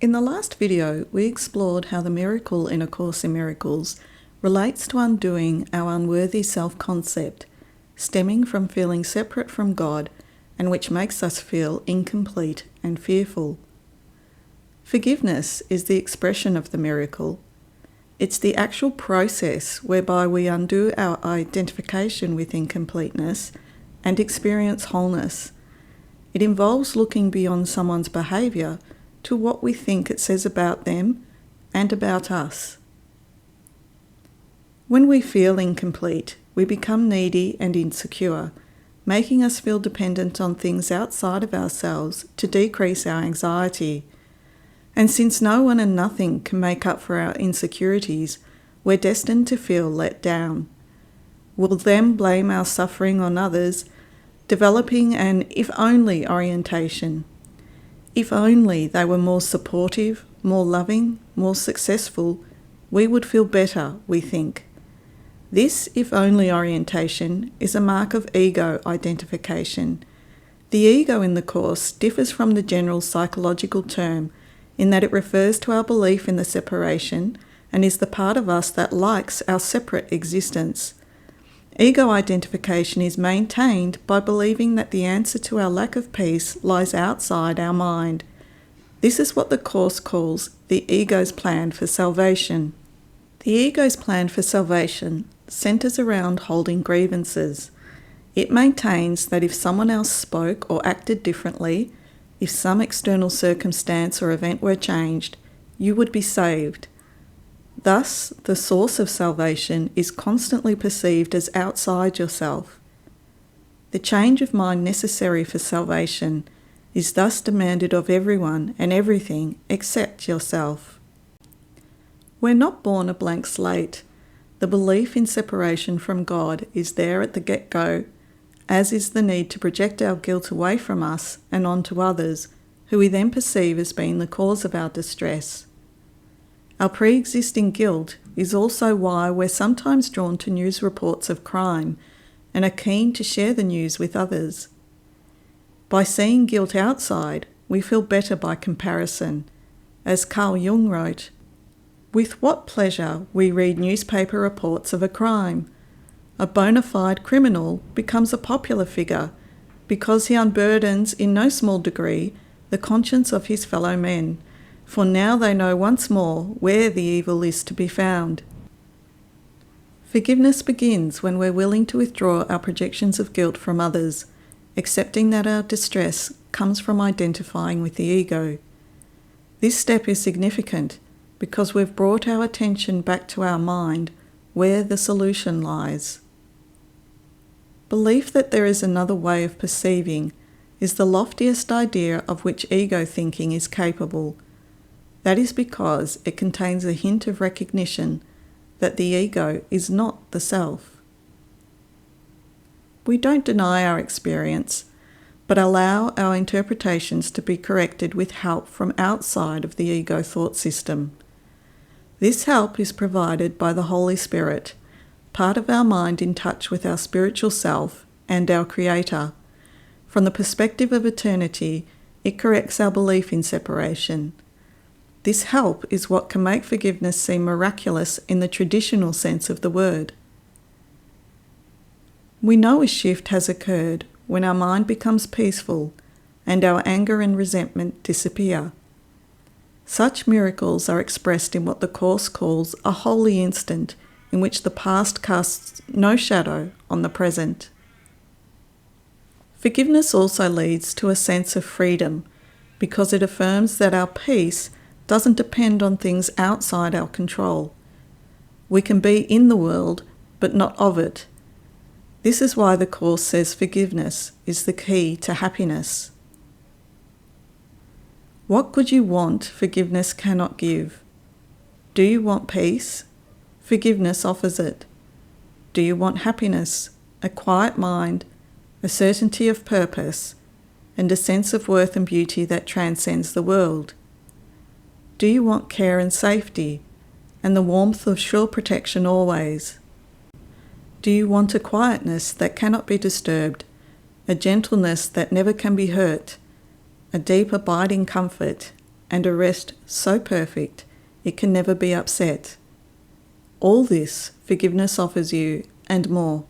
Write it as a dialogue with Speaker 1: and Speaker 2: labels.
Speaker 1: In the last video, we explored how the miracle in A Course in Miracles relates to undoing our unworthy self-concept, stemming from feeling separate from God and which makes us feel incomplete and fearful. Forgiveness is the expression of the miracle. It's the actual process whereby we undo our identification with incompleteness and experience wholeness. It involves looking beyond someone's behaviour to what we think it says about them and about us. When we feel incomplete, we become needy and insecure, making us feel dependent on things outside of ourselves to decrease our anxiety. And since no one and nothing can make up for our insecurities, we're destined to feel let down. We'll then blame our suffering on others, developing an if-only orientation. If only they were more supportive, more loving, more successful, we would feel better, we think. This if-only orientation is a mark of ego identification. The ego in the Course differs from the general psychological term in that it refers to our belief in the separation and is the part of us that likes our separate existence. Ego identification is maintained by believing that the answer to our lack of peace lies outside our mind. This is what the Course calls the ego's plan for salvation. The ego's plan for salvation centres around holding grievances. It maintains that if someone else spoke or acted differently, if some external circumstance or event were changed, you would be saved. Thus, the source of salvation is constantly perceived as outside yourself. The change of mind necessary for salvation is thus demanded of everyone and everything except yourself. We're not born a blank slate. The belief in separation from God is there at the get-go, as is the need to project our guilt away from us and onto others, who we then perceive as being the cause of our distress. Our pre-existing guilt is also why we're sometimes drawn to news reports of crime and are keen to share the news with others. By seeing guilt outside, we feel better by comparison. As Carl Jung wrote, "With what pleasure we read newspaper reports of a crime. A bona fide criminal becomes a popular figure because he unburdens in no small degree the conscience of his fellow men, for now they know once more where the evil is to be found." Forgiveness begins when we're willing to withdraw our projections of guilt from others, accepting that our distress comes from identifying with the ego. This step is significant because we've brought our attention back to our mind, where the solution lies. Belief that there is another way of perceiving is the loftiest idea of which ego thinking is capable. That is because it contains a hint of recognition that the ego is not the self. We don't deny our experience, but allow our interpretations to be corrected with help from outside of the ego thought system. This help is provided by the Holy Spirit, part of our mind in touch with our spiritual self and our Creator. From the perspective of eternity, it corrects our belief in separation. This help is what can make forgiveness seem miraculous in the traditional sense of the word. We know a shift has occurred when our mind becomes peaceful and our anger and resentment disappear. Such miracles are expressed in what the Course calls a holy instant, in which the past casts no shadow on the present. Forgiveness also leads to a sense of freedom, because it affirms that our peace doesn't depend on things outside our control. We can be in the world, but not of it. This is why the Course says forgiveness is the key to happiness. What could you want forgiveness cannot give? Do you want peace? Forgiveness offers it. Do you want happiness, a quiet mind, a certainty of purpose, and a sense of worth and beauty that transcends the world? Do you want care and safety, and the warmth of sure protection always? Do you want a quietness that cannot be disturbed, a gentleness that never can be hurt, a deep abiding comfort, and a rest so perfect it can never be upset. All this forgiveness offers you and more.